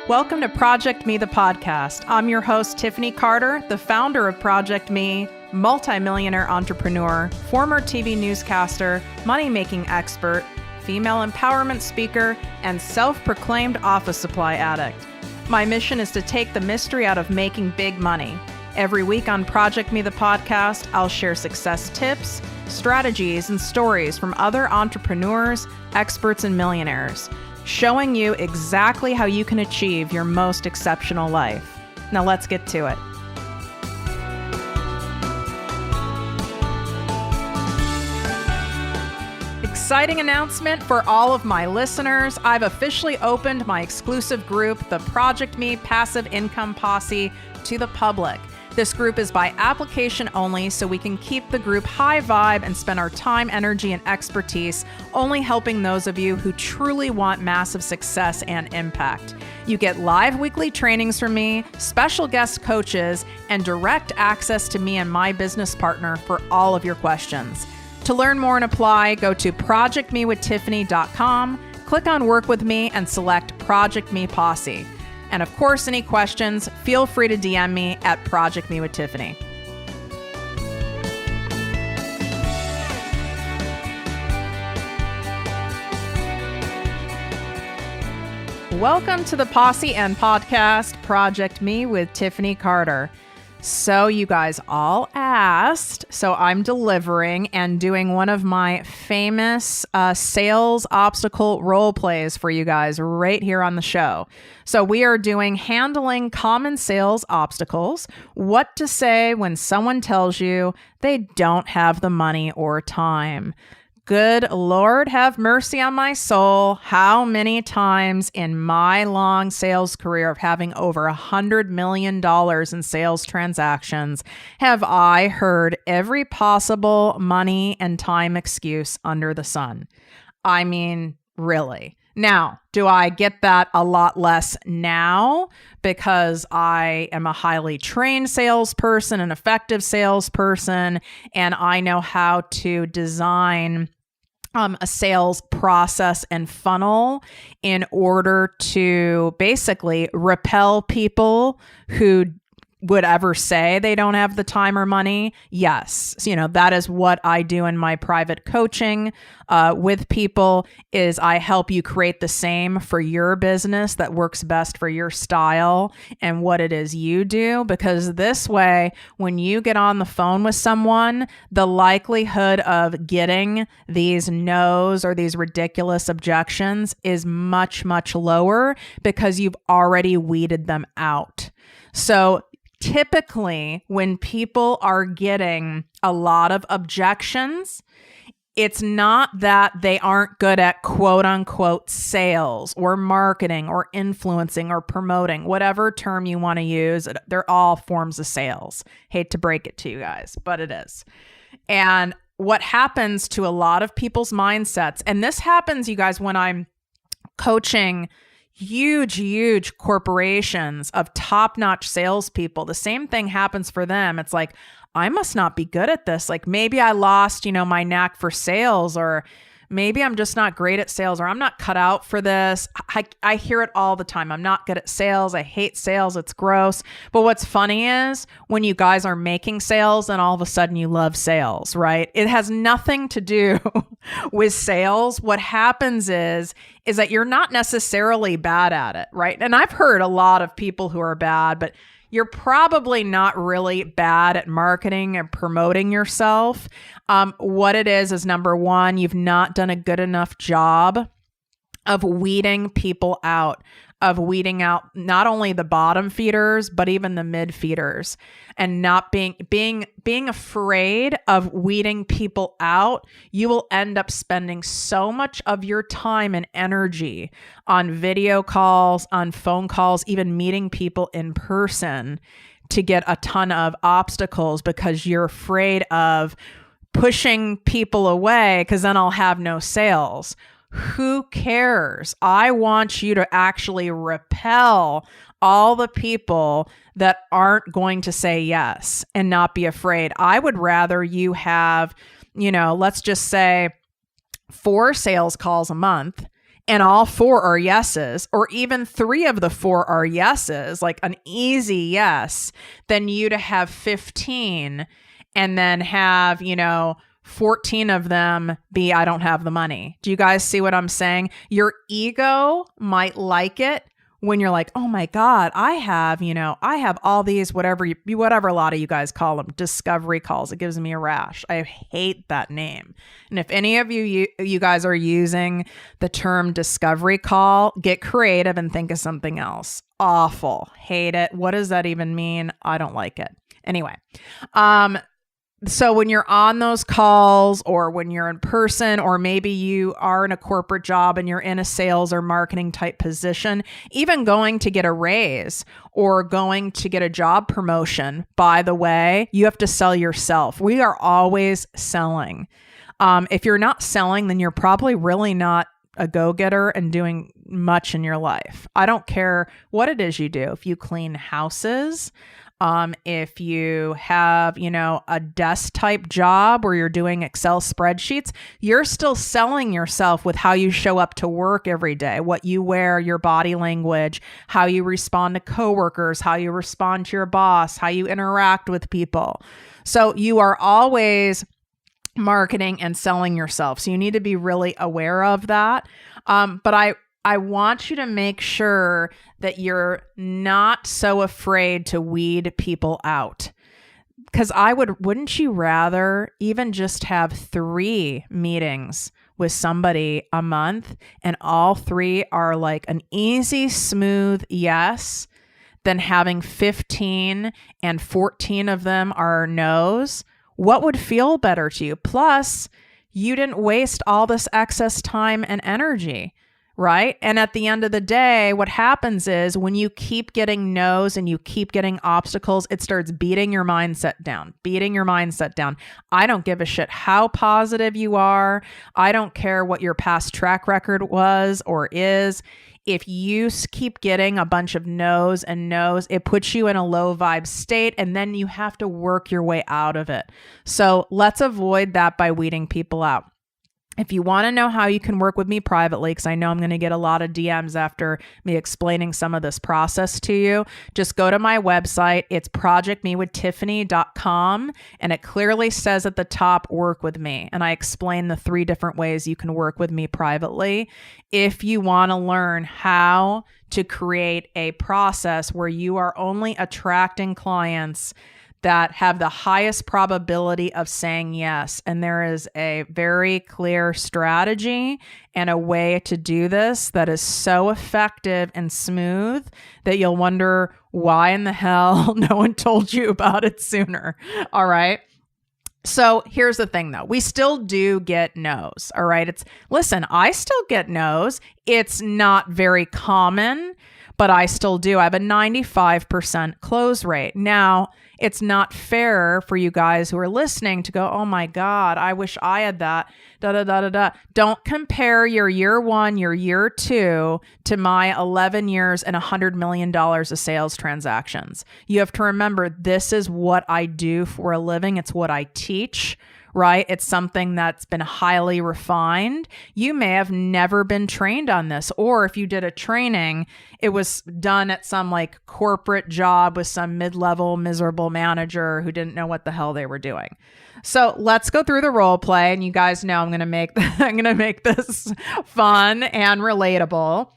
Welcome to ProjectME, the podcast. I'm your host, Tiffany Carter, the founder of ProjectME, multimillionaire entrepreneur, former TV newscaster, money-making expert, female empowerment speaker, and self-proclaimed office supply addict. My mission is to take the mystery out of making big money. Every week on ProjectME, the podcast, I'll share success tips, strategies, and stories from other entrepreneurs, experts, and millionaires, showing you exactly how you can achieve your most exceptional life. Now let's get to it. Exciting announcement for all of my listeners. I've officially opened my exclusive group, the ProjectME Passive Income Posse, to the public. This group is by application only, so we can keep the group high vibe and spend our time, energy, and expertise only helping those of you who truly want massive success and impact. You get live weekly trainings from me, special guest coaches, and direct access to me and my business partner for all of your questions. To learn more and apply, go to projectmewithtiffany.com, click on Work With Me, and select ProjectME Posse. And of course, any questions, feel free to DM me at ProjectME with Tiffany. Welcome to the Posse and podcast, ProjectME with Tiffany Carter. So you guys all asked, so I'm delivering and doing one of my famous sales obstacle role plays for you guys right here on the show. So we are doing handling common sales obstacles, what to say when someone tells you they don't have the money or time. Good Lord, have mercy on my soul. How many times in my long sales career of having over $100 million in sales transactions have I heard every possible money and time excuse under the sun? I mean, really. Now, do I get that a lot less now because I am a highly trained salesperson, an effective salesperson, and I know how to design a sales process and funnel in order to basically repel people who would ever say they don't have the time or money? Yes. That is what I do in my private coaching with people is I help you create the same for your business that works best for your style and what it is you do. Because this way, when you get on the phone with someone, the likelihood of getting these no's or these ridiculous objections is much, much lower because you've already weeded them out. So typically, when people are getting a lot of objections, it's not that they aren't good at quote unquote sales or marketing or influencing or promoting, whatever term you want to use. They're all forms of sales. Hate to break it to you guys, but it is. And what happens to a lot of people's mindsets, and this happens, you guys, when I'm coaching huge corporations of top-notch salespeople, the same thing happens for them. It's like, I must not be good at this. Like maybe I lost, my knack for sales, or maybe I'm just not great at sales, or I'm not cut out for this. I hear it all the time. I'm not good at sales. I hate sales. It's gross. But what's funny is when you guys are making sales, then all of a sudden you love sales, right? It has nothing to do with sales. What happens is that you're not necessarily bad at it, right? And I've heard a lot of people who are bad, but you're probably not really bad at marketing and promoting yourself. What it is number one, you've not done a good enough job of weeding people out, of weeding out not only the bottom feeders, but even the mid feeders, and not being afraid of weeding people out. You will end up spending so much of your time and energy on video calls, on phone calls, even meeting people in person to get a ton of obstacles because you're afraid of pushing people away because then I'll have no sales. Who cares? I want you to actually repel all the people that aren't going to say yes and not be afraid. I would rather you have, let's just say 4 sales calls a month and all 4 are yeses, or even 3 of the 4 are yeses, like an easy yes, than you to have 15 and then have, 14 of them be, I don't have the money. Do you guys see what I'm saying? Your ego might like it when you're like, oh my God, I have all these, whatever a lot of you guys call them, discovery calls. It gives me a rash. I hate that name. And if any of you guys are using the term discovery call, get creative and think of something else. Awful. Hate it. What does that even mean? I don't like it. Anyway, so when you're on those calls, or when you're in person, or maybe you are in a corporate job and you're in a sales or marketing type position, even going to get a raise or going to get a job promotion, by the way, you have to sell yourself. We are always selling. If you're not selling, then you're probably really not a go-getter and doing much in your life. I don't care what it is you do. If you clean houses, if you have, a desk type job where you're doing Excel spreadsheets, you're still selling yourself with how you show up to work every day, what you wear, your body language, how you respond to coworkers, how you respond to your boss, how you interact with people. So you are always marketing and selling yourself. So you need to be really aware of that. But I want you to make sure that you're not so afraid to weed people out. Because wouldn't you rather even just have 3 meetings with somebody a month and all 3 are like an easy, smooth yes, than having 15 and 14 of them are no's? What would feel better to you? Plus, you didn't waste all this excess time and energy. Right? And at the end of the day, what happens is when you keep getting no's and you keep getting obstacles, it starts beating your mindset down. I don't give a shit how positive you are. I don't care what your past track record was or is. If you keep getting a bunch of no's and no's, it puts you in a low vibe state, and then you have to work your way out of it. So let's avoid that by weeding people out. If you want to know how you can work with me privately, because I know I'm going to get a lot of DMs after me explaining some of this process to you, just go to my website. It's ProjectMeWithTiffany.com, and it clearly says at the top, work with me. And I explain the 3 different ways you can work with me privately. If you want to learn how to create a process where you are only attracting clients that have the highest probability of saying yes. And there is a very clear strategy and a way to do this that is so effective and smooth that you'll wonder why in the hell no one told you about it sooner. All right. So here's the thing though. We still do get no's. All right. Listen, I still get no's. It's not very common, but I still do. I have a 95% close rate. Now, it's not fair for you guys who are listening to go, oh my God, I wish I had that. Don't compare your year 1, your year 2 to my 11 years and $100 million of sales transactions. You have to remember, this is what I do for a living. It's what I teach. Right? It's something that's been highly refined. You may have never been trained on this, or if you did a training, it was done at some like corporate job with some mid-level miserable manager who didn't know what the hell they were doing. So let's go through the role play, and you guys know I'm going to make this fun and relatable.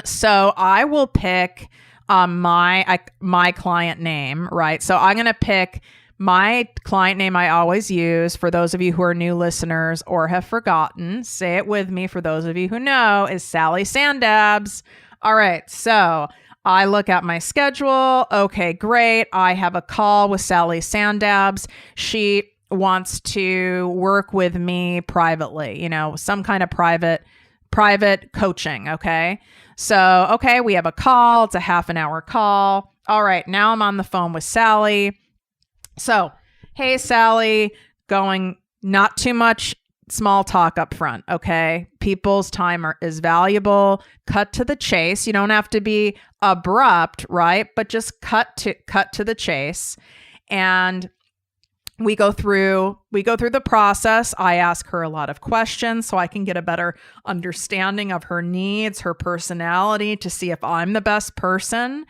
So I will pick my client name, right? So I'm going to pick my client name I always use. For those of you who are new listeners or have forgotten, say it with me for those of you who know, is Sally Sandabs. All right, so I look at my schedule. Okay, great. I have a call with Sally Sandabs. She wants to work with me privately, some kind of private coaching, okay? So, okay, we have a call. It's a half an hour call. All right, now I'm on the phone with Sally. So, hey, Sally, going not too much small talk up front, okay? People's time is valuable. Cut to the chase. You don't have to be abrupt, right? But just cut to the chase. And we go through the process. I ask her a lot of questions so I can get a better understanding of her needs, her personality, to see if I'm the best person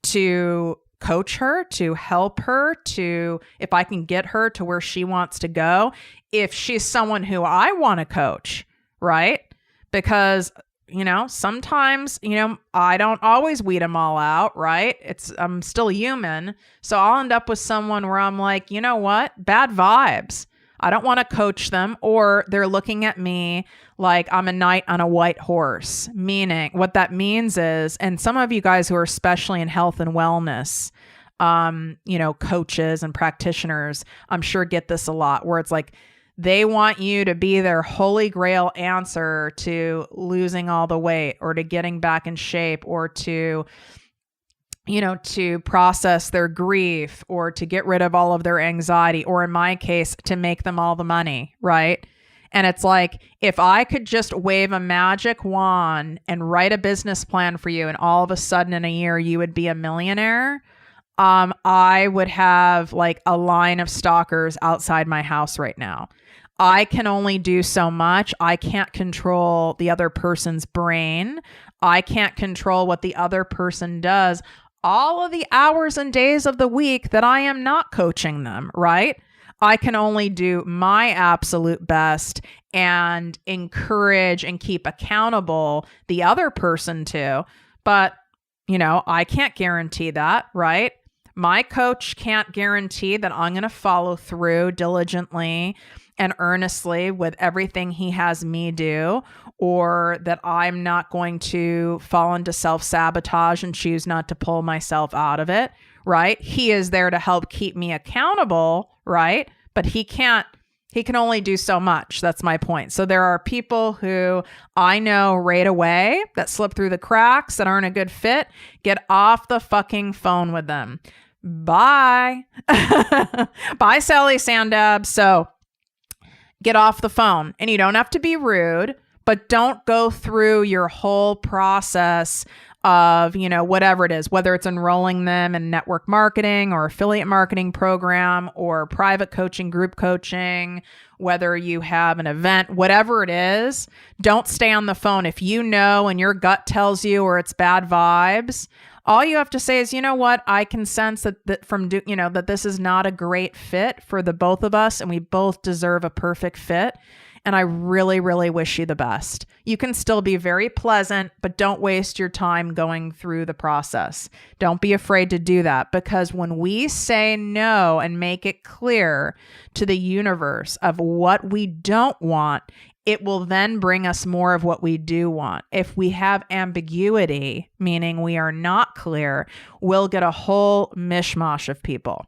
to coach her, to help her, to if I can get her to where she wants to go. If she's someone who I want to coach, right? Because sometimes, I don't always weed them all out, right? I'm still human. So I'll end up with someone where I'm like, you know what? Bad vibes. I don't want to coach them, or they're looking at me like I'm a knight on a white horse, meaning what that means is, and some of you guys who are especially in health and wellness, coaches and practitioners, I'm sure get this a lot, where it's like, they want you to be their holy grail answer to losing all the weight, or to getting back in shape, or to process their grief, or to get rid of all of their anxiety, or in my case, to make them all the money, right? And it's like, if I could just wave a magic wand and write a business plan for you, and all of a sudden in a year you would be a millionaire, I would have like a line of stalkers outside my house right now. I can only do so much. I can't control the other person's brain. I can't control what the other person does all of the hours and days of the week that I am not coaching them, right? I can only do my absolute best and encourage and keep accountable the other person too. But, I can't guarantee that, right? My coach can't guarantee that I'm going to follow through diligently and earnestly with everything he has me do, or that I'm not going to fall into self-sabotage and choose not to pull myself out of it, right? He is there to help keep me accountable, right? But he can only do so much. That's my point. So there are people who I know right away that slip through the cracks, that aren't a good fit. Get off the fucking phone with them. Bye. Bye, Sally Sandab. So get off the phone, and you don't have to be rude, but don't go through your whole process of, whatever it is, whether it's enrolling them in network marketing or affiliate marketing program or private coaching, group coaching, whether you have an event, whatever it is. Don't stay on the phone. If you know and your gut tells you, or it's bad vibes, all you have to say is, you know what? I can sense that this is not a great fit for the both of us, and we both deserve a perfect fit. And I really, really wish you the best. You can still be very pleasant, but don't waste your time going through the process. Don't be afraid to do that, because when we say no and make it clear to the universe of what we don't want, it will then bring us more of what we do want. If we have ambiguity, meaning we are not clear, we'll get a whole mishmash of people.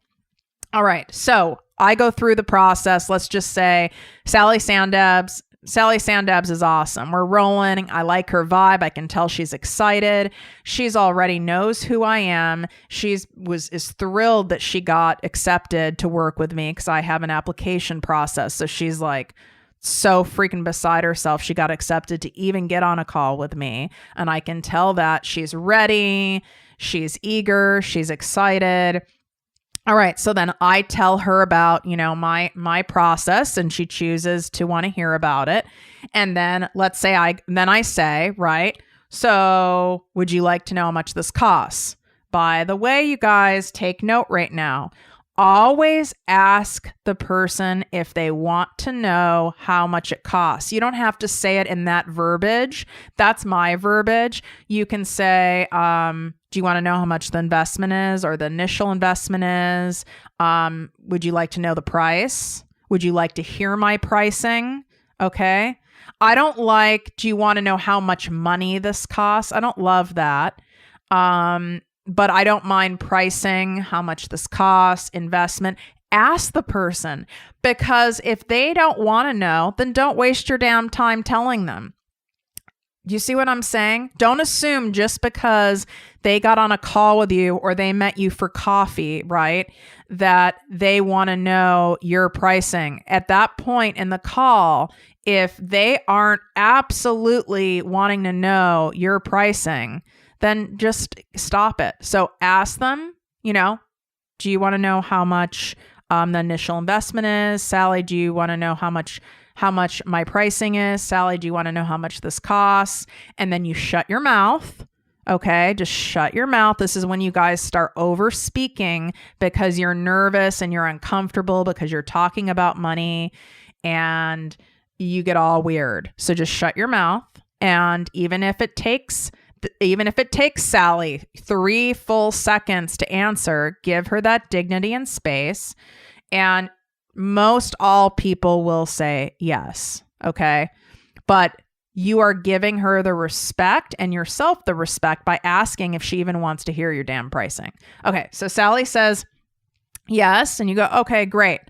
All right, so I go through the process. Let's just say Sally Sandabs is awesome. We're rolling. I like her vibe. I can tell she's excited. She's already knows who I am. Is thrilled that she got accepted to work with me, because I have an application process. So she's like so freaking beside herself. She got accepted to even get on a call with me. And I can tell that she's ready. She's eager. She's excited. All right. So then I tell her about, my process, and she chooses to want to hear about it. And then I say, right, so would you like to know how much this costs? By the way, you guys, take note right now. Always ask the person if they want to know how much it costs. You don't have to say it in that verbiage. That's my verbiage. You can say, do you want to know how much the investment is, or the initial investment is? Would you like to know the price? Would you like to hear my pricing? Okay. I don't like, do you want to know how much money this costs? I don't love that. But I don't mind pricing, how much this costs, investment. Ask the person, because if they don't want to know, then don't waste your damn time telling them. Do you see what I'm saying? Don't assume just because they got on a call with you or they met you for coffee, right, that they want to know your pricing. At that point in the call, if they aren't absolutely wanting to know your pricing, then just stop it. So ask them, do you want to know how much the initial investment is. Sally, do you want to know how much my pricing is? Sally, do you want to know how much this costs? And then you shut your mouth. Okay, just shut your mouth. This is when you guys start over speaking because you're nervous and you're uncomfortable because you're talking about money and you get all weird. So just shut your mouth. And even if it takes Sally 3 full seconds to answer, give her that dignity and space. And most all people will say yes. Okay. But you are giving her the respect and yourself the respect by asking if she even wants to hear your damn pricing. Okay. So Sally says yes. And you go, okay, great.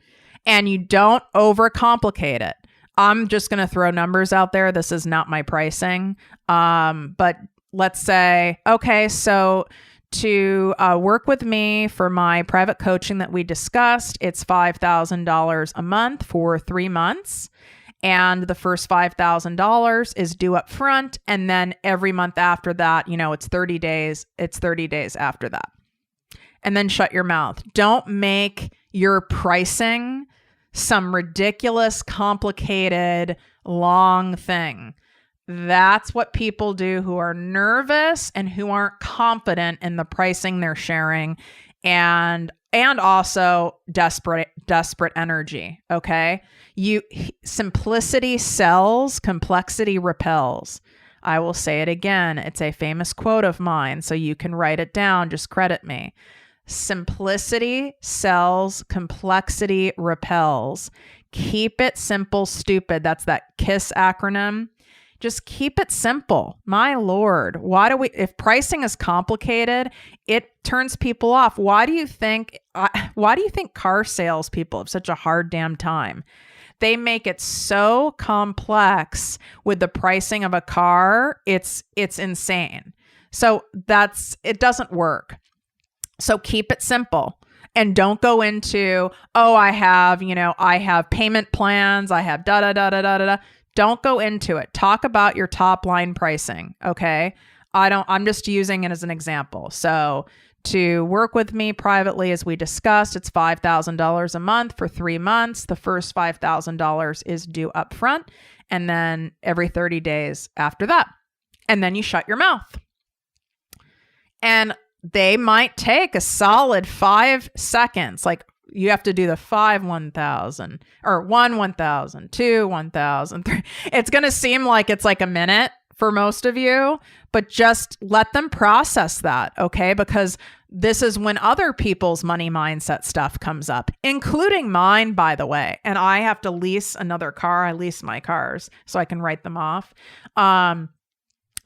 And you don't overcomplicate it. I'm just going to throw numbers out there. This is not my pricing. But let's say, okay, so to work with me for my private coaching that we discussed, it's $5,000 a month for 3 months. And the first $5,000 is due up front. And then every month after that, it's 30 days. It's 30 days after that. And then shut your mouth. Don't make your pricing some ridiculous, complicated, long thing. That's what people do who are nervous and who aren't confident in the pricing they're sharing and also desperate energy. Okay. Simplicity sells, complexity repels. I will say it again. It's a famous quote of mine, so you can write it down. Just credit me. Simplicity sells, complexity repels. Keep it simple, stupid. That's that KISS acronym. Just keep it simple. My Lord, if pricing is complicated, it turns people off. Why do you think car salespeople have such a hard damn time? They make it so complex with the pricing of a car. It's insane. So it doesn't work. So keep it simple and don't go into, I have payment plans. I have da da da da da da. Don't go into it. Talk about your top line pricing. Okay. I'm just using it as an example. So to work with me privately, as we discussed, it's $5,000 a month for 3 months. The first $5,000 is due up front and then every 30 days after that. And then you shut your mouth. And they might take a solid 5 seconds. Like you have to do the 5 1,000 or 1 1,000, 2 1,000, 3. It's going to seem like it's like a minute for most of you, but just let them process that. Okay. Because this is when other people's money mindset stuff comes up, including mine, by the way. And I have to lease another car. I lease my cars so I can write them off.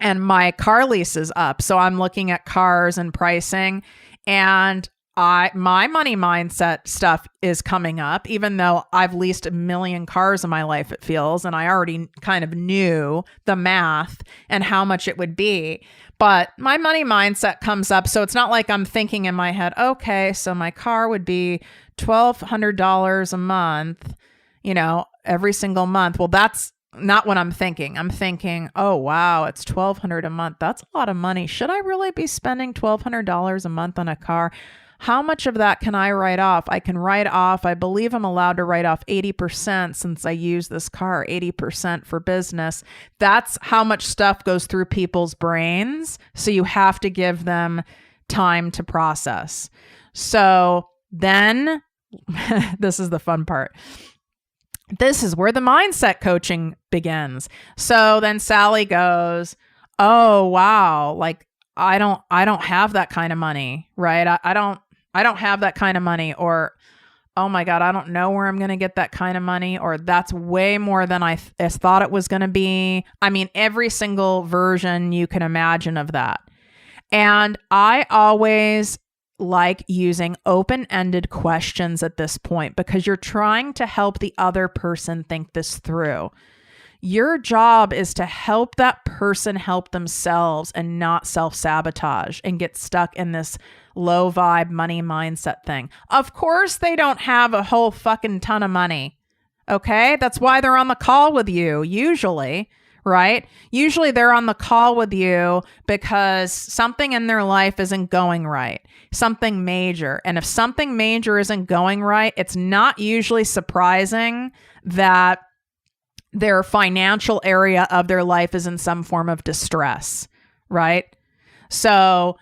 And my car lease is up. So I'm looking at cars and pricing, and my money mindset stuff is coming up, even though I've leased 1 million cars in my life, it feels, and I already kind of knew the math and how much it would be. But my money mindset comes up. So it's not like I'm thinking in my head, okay, so my car would be $1,200 a month, every single month. Well, that's not what I'm thinking. I'm thinking, oh, wow, it's $1,200 a month. That's a lot of money. Should I really be spending $1,200 a month on a car? How much of that can I write off? I can write off, I believe I'm allowed to write off 80% since I use this car, 80% for business. That's how much stuff goes through people's brains. So you have to give them time to process. So then, this is the fun part. This is where the mindset coaching begins. So then Sally goes, oh, wow, like I don't have that kind of money, right? I don't have that kind of money, or, oh my God, I don't know where I'm going to get that kind of money, or that's way more than I thought it was going to be. I mean, every single version you can imagine of that. And I always like using open-ended questions at this point because you're trying to help the other person think this through. Your job is to help that person help themselves and not self-sabotage and get stuck in this low vibe money mindset thing. Of course, they don't have a whole fucking ton of money. Okay. That's why they're on the call with you usually, right? Usually they're on the call with you because something in their life isn't going right, something major. And if something major isn't going right, it's not usually surprising that their financial area of their life is in some form of distress, right? So,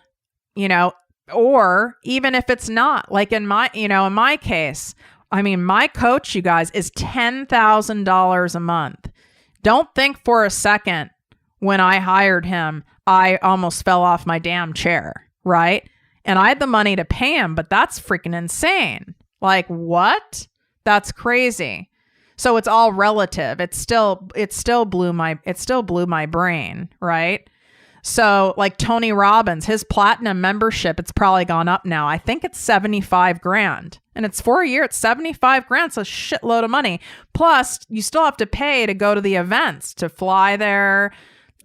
or even if it's not, like in my case, I mean, my coach, you guys, is $10,000 a month. Don't think for a second when I hired him, I almost fell off my damn chair, right? And I had the money to pay him, but that's freaking insane. Like, what? That's crazy. So it's all relative. It still blew my brain, right? So like Tony Robbins, his platinum membership, it's probably gone up now. I think it's $75,000 and it's for a year. It's $75,000. It's a shitload of money. Plus you still have to pay to go to the events, to fly there,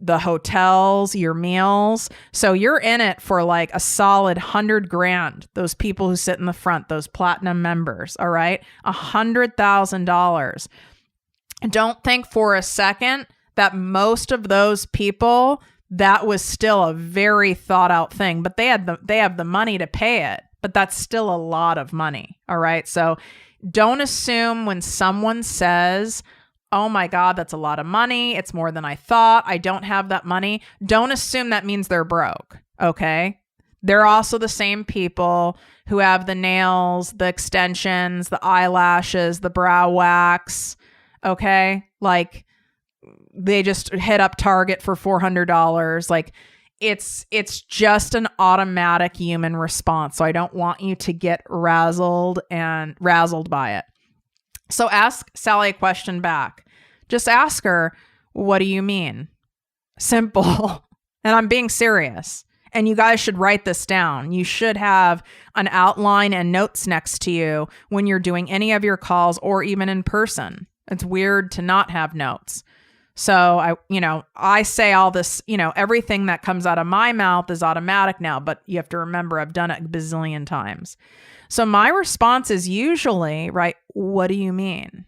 the hotels, your meals. So you're in it for like a solid $100,000. Those people who sit in the front, those platinum members. All right. $100,000. Don't think for a second that most of those people, that was still a very thought out thing, but they have the money to pay it, but that's still a lot of money. All right. So don't assume when someone says, oh my God, that's a lot of money, it's more than I thought, I don't have that money. Don't assume that means they're broke. Okay. They're also the same people who have the nails, the extensions, the eyelashes, the brow wax. Okay. Like, they just hit up Target for $400. Like it's just an automatic human response. So I don't want you to get razzled by it. So ask Sally a question back. Just ask her, what do you mean? Simple. And I'm being serious. And you guys should write this down. You should have an outline and notes next to you when you're doing any of your calls or even in person. It's weird to not have notes. So I say all this, everything that comes out of my mouth is automatic now, but you have to remember I've done it a bazillion times. So my response is usually, right, what do you mean?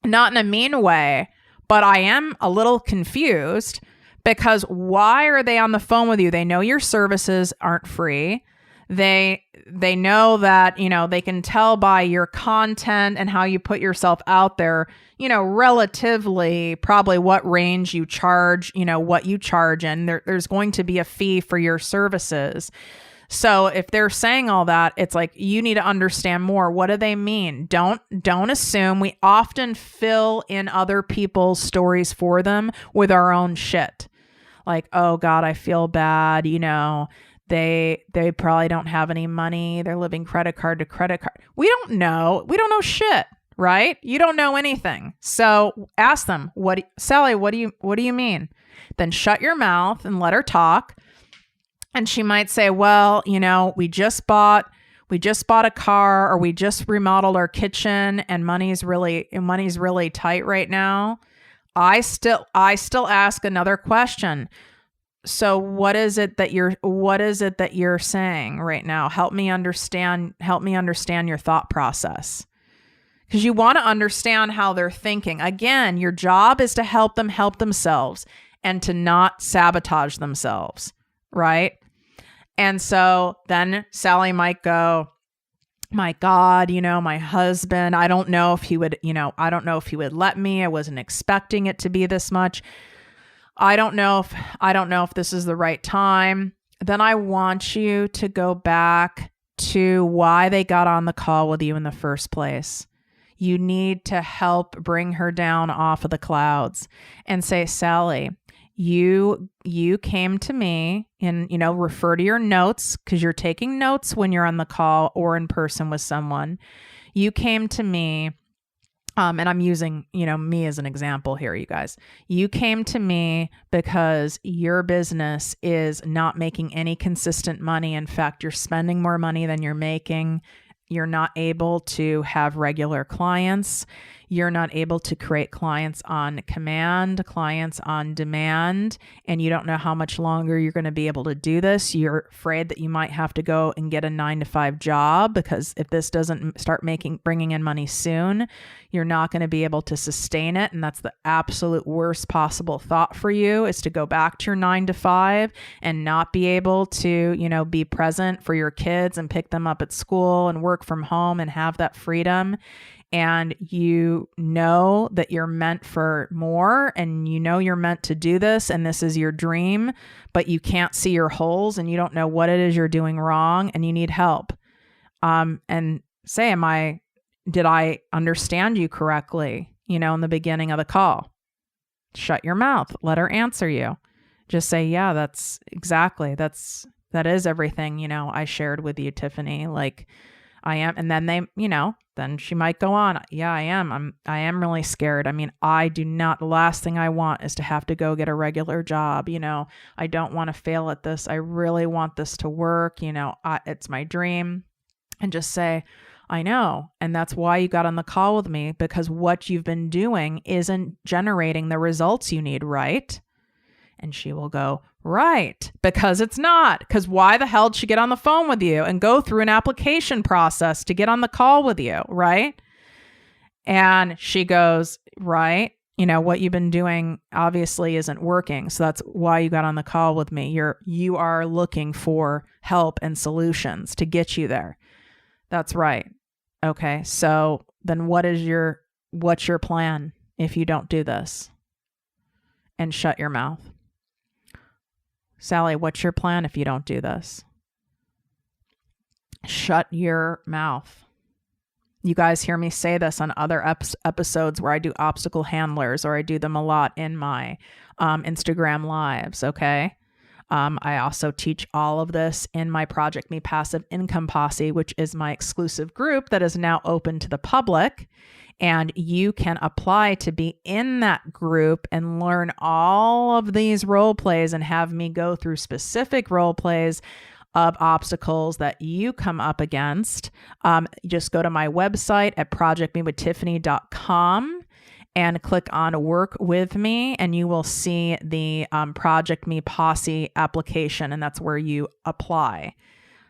Not in a mean way, but I am a little confused because why are they on the phone with you? They know your services aren't free. They know that, they can tell by your content and how you put yourself out there, relatively probably what range you charge, what you charge. And there's going to be a fee for your services. So if they're saying all that, it's like, you need to understand more. What do they mean? Don't assume. We often fill in other people's stories for them with our own shit. Like, oh God, I feel bad. They probably don't have any money. They're living credit card to credit card. We don't know. We don't know shit, right? You don't know anything. So ask them, Sally, what do you mean? Then shut your mouth and let her talk. And she might say, well, we just bought a car, or we just remodeled our kitchen and money's really tight right now. I still ask another question. So what is it that you're saying right now? Help me understand your thought process. Because you want to understand how they're thinking. Again, your job is to help them help themselves and to not sabotage themselves, right? And so then Sally might go, my God, my husband, I don't know if he would let me. I wasn't expecting it to be this much. I don't know if this is the right time. Then I want you to go back to why they got on the call with you in the first place. You need to help bring her down off of the clouds and say, Sally, you came to me and, refer to your notes, because you're taking notes when you're on the call or in person with someone. You came to me. And I'm using, me as an example here, you guys. You came to me because your business is not making any consistent money. In fact, you're spending more money than you're making. You're not able to have regular clients. You're not able to create clients on command, clients on demand, and you don't know how much longer you're going to be able to do this. You're afraid that you might have to go and get a 9-to-5 job, because if this doesn't start bringing in money soon, you're not going to be able to sustain it. And that's the absolute worst possible thought for you, is to go back to your 9-to-5 and not be able to, be present for your kids and pick them up at school and work from home and have that freedom. And you know that you're meant for more, and you're meant to do this, and this is your dream, but you can't see your holes and you don't know what it is you're doing wrong, and you need help. And say, did I understand you correctly? In the beginning of the call, shut your mouth, let her answer you. Just say, yeah, that is everything, I shared with you, Tiffany. Like, I am. And then then she might go on. Yeah, I am really scared. The last thing I want is to have to go get a regular job. I don't want to fail at this. I really want this to work. It's my dream. And just say, I know. And that's why you got on the call with me, because what you've been doing isn't generating the results you need, right? And she will go, right, because it's not. Because why the hell did she get on the phone with you and go through an application process to get on the call with you, right? And she goes, right, what you've been doing obviously isn't working. So that's why you got on the call with me. You are looking for help and solutions to get you there. That's right. Okay, so then what's your plan if you don't do this? And shut your mouth. Sally, what's your plan if you don't do this? Shut your mouth. You guys hear me say this on other episodes where I do obstacle handlers, or I do them a lot in my Instagram lives, okay? I also teach all of this in my ProjectME Passive Income Posse, which is my exclusive group that is now open to the public. And you can apply to be in that group and learn all of these role plays and have me go through specific role plays of obstacles that you come up against. Just go to my website at projectmewithtiffany.com and click on Work With Me, and you will see the ProjectME Posse application, and that's where you apply.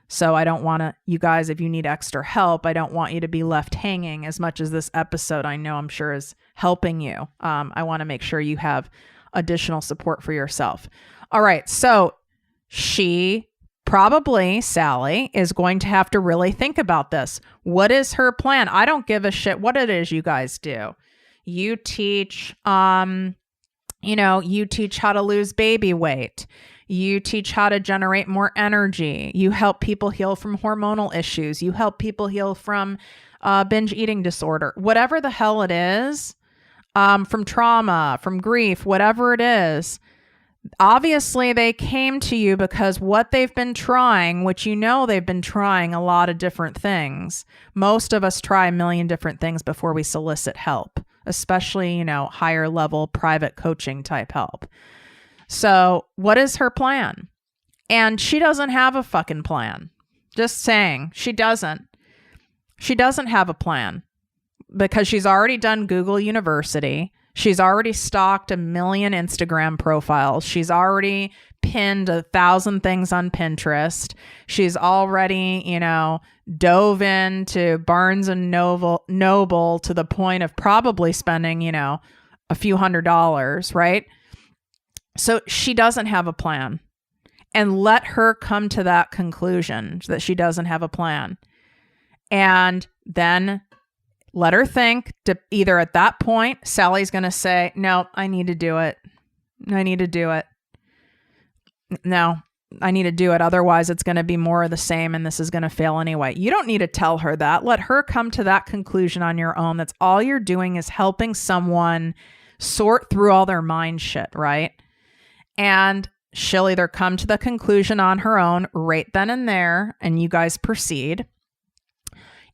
So I don't want to, you guys, if you need extra help, I don't want you to be left hanging as much as this episode I'm sure is helping you. I want to make sure you have additional support for yourself. All right. So Sally, is going to have to really think about this. What is her plan? I don't give a shit what it is you guys do. You teach, you teach how to lose baby weight. You teach how to generate more energy. You help people heal from hormonal issues. You help people heal from binge eating disorder, whatever the hell it is, from trauma, from grief, whatever it is. Obviously, they came to you because what they've been trying, which they've been trying a lot of different things. Most of us try a million different things before we solicit help, especially, higher level private coaching type help. So what is her plan? And she doesn't have a fucking plan. Just saying, she doesn't. She doesn't have a plan because she's already done Google University. She's already stalked 1 million Instagram profiles. She's already pinned 1,000 things on Pinterest. She's already, dove into Barnes and Noble to the point of probably spending, a few $100s, right? So she doesn't have a plan. And let her come to that conclusion that she doesn't have a plan. And then let her think to either at that point, Sally's going to say, no, I need to do it. I need to do it. No, I need to do it. Otherwise, it's going to be more of the same and this is going to fail anyway. You don't need to tell her that. Let her come to that conclusion on your own. That's all you're doing is helping someone sort through all their mind shit, right? And she'll either come to the conclusion on her own right then and there, and you guys proceed.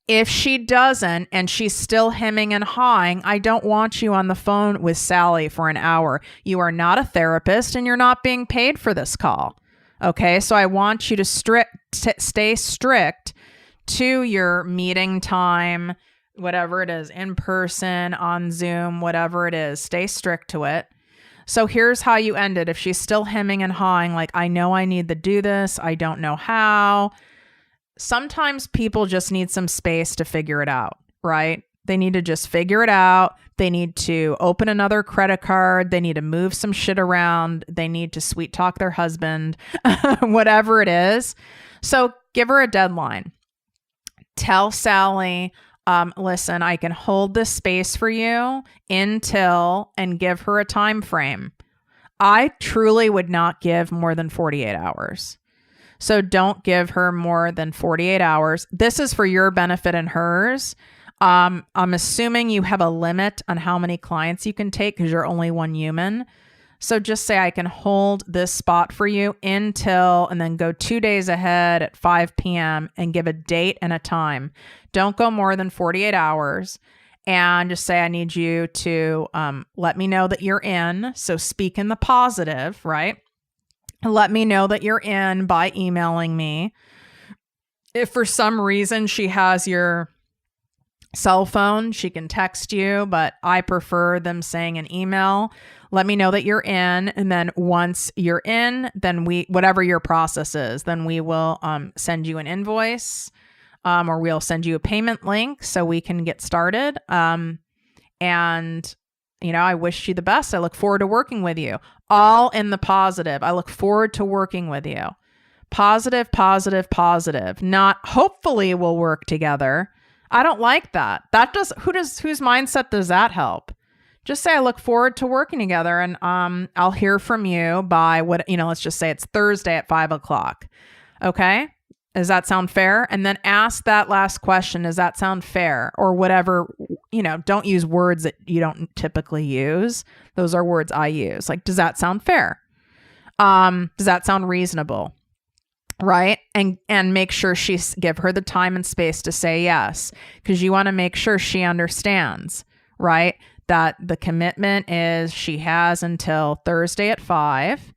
If she doesn't, and she's still hemming and hawing, I don't want you on the phone with Sally for an hour. You are not a therapist, and you're not being paid for this call. Okay, so I want you to stay strict to your meeting time, whatever it is, in person, on Zoom, whatever it is, stay strict to it. So here's how you end it. If she's still hemming and hawing, like, I know I need to do this, I don't know how. Sometimes people just need some space to figure it out, right? They need to just figure it out. They need to open another credit card. They need to move some shit around. They need to sweet talk their husband, whatever it is. So give her a deadline. Tell Sally, listen, I can hold this space for you until, and give her a time frame. I truly would not give more than 48 hours. So don't give her more than 48 hours. This is for your benefit and hers. I'm assuming you have a limit on how many clients you can take because you're only one human. So just say, I can hold this spot for you until, and then go 2 days ahead at 5 p.m. and give a date and a time. Don't go more than 48 hours. And just say, I need you to let me know that you're in. So speak in the positive, right? Let me know that you're in by emailing me. If for some reason she has your cell phone, she can text you, but I prefer them saying an email. Let me know that you're in. And then once you're in, then whatever your process is, then we will send you an invoice, or we'll send you a payment link so we can get started. And I wish you the best. I look forward to working with you. All in the positive. I look forward to working with you. Positive, positive, positive. Not hopefully we'll work together. I don't like that. Whose mindset does that help? Just say, I look forward to working together, and I'll hear from you by let's just say it's Thursday at 5:00. Okay. Does that sound fair? And then ask that last question. Does that sound fair? Or whatever, don't use words that you don't typically use. Those are words I use. Like, does that sound fair? Does that sound reasonable? Right? And make sure give her the time and space to say yes, because you want to make sure she understands, right? That the commitment is she has until Thursday at 5,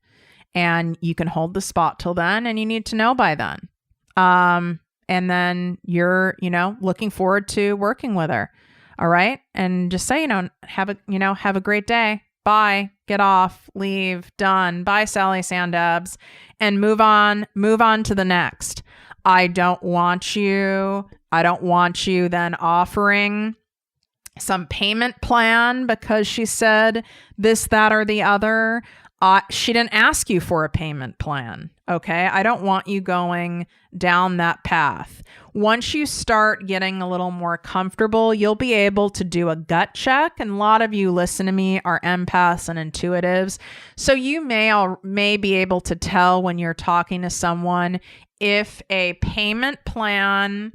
and you can hold the spot till then, and you need to know by then. And then you're, looking forward to working with her. All right. And just say, have a great day. Bye. Get off, leave, done. Bye, Sally Sandabs, and move on to the next. I don't want you then offering some payment plan because she said this, that, or the other. She didn't ask you for a payment plan. Okay. I don't want you going down that path. Once you start getting a little more comfortable, you'll be able to do a gut check. And a lot of you listen to me are empaths and intuitives. So you may be able to tell when you're talking to someone if a payment plan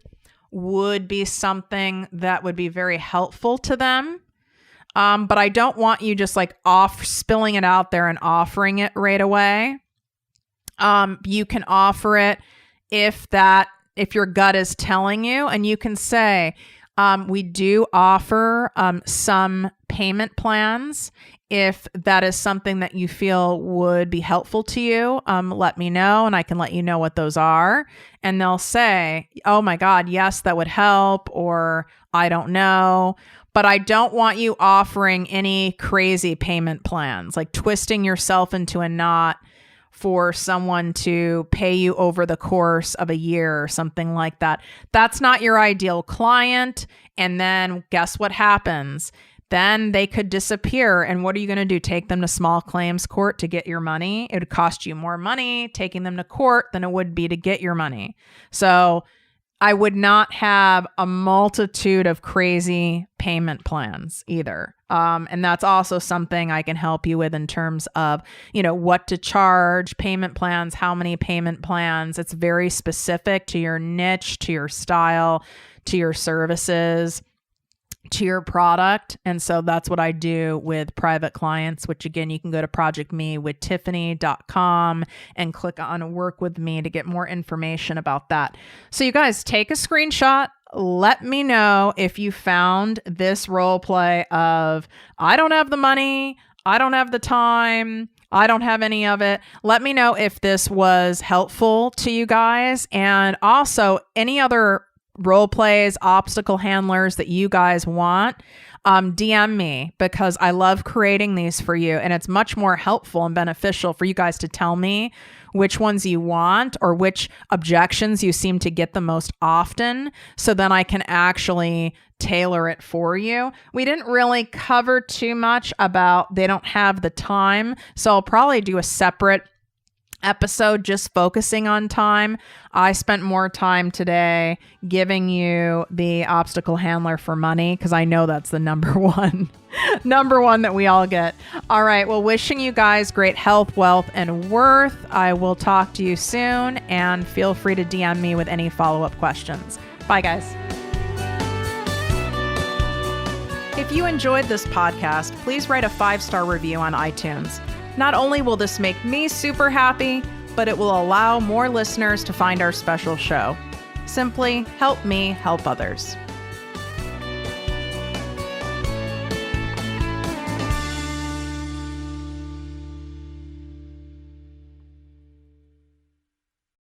would be something that would be very helpful to them. But I don't want you just spilling it out there and offering it right away. You can offer it if your gut is telling you, and you can say, we do offer some payment plans. If that is something that you feel would be helpful to you, let me know, and I can let you know what those are. And they'll say, oh my God, yes, that would help, or I don't know. But I don't want you offering any crazy payment plans, like twisting yourself into a knot for someone to pay you over the course of a year or something like that. That's not your ideal client. And then guess what happens? Then they could disappear. And what are you going to do? Take them to small claims court to get your money? It would cost you more money taking them to court than it would be to get your money. So I would not have a multitude of crazy payment plans either. And that's also something I can help you with in terms of, what to charge, payment plans, how many payment plans. It's very specific to your niche, to your style, to your services, to your product. And so that's what I do with private clients, which again, you can go to ProjectMeWithTiffany.com and click on work with me to get more information about that. So you guys take a screenshot. Let me know if you found this role play of, I don't have the money, I don't have the time, I don't have any of it. Let me know if this was helpful to you guys. And also any other role plays, obstacle handlers that you guys want, DM me, because I love creating these for you. And it's much more helpful and beneficial for you guys to tell me which ones you want or which objections you seem to get the most often. So then I can actually tailor it for you. We didn't really cover too much about they don't have the time. So I'll probably do a separate episode just focusing on time. I spent more time today giving you the obstacle handler for money because I know that's the number one that we all get. All right. Well, wishing you guys great health, wealth, and worth. I will talk to you soon, and feel free to DM me with any follow-up questions. Bye, guys. If you enjoyed this podcast, please write a 5-star review on iTunes. Not only will this make me super happy, but it will allow more listeners to find our special show. Simply help me help others.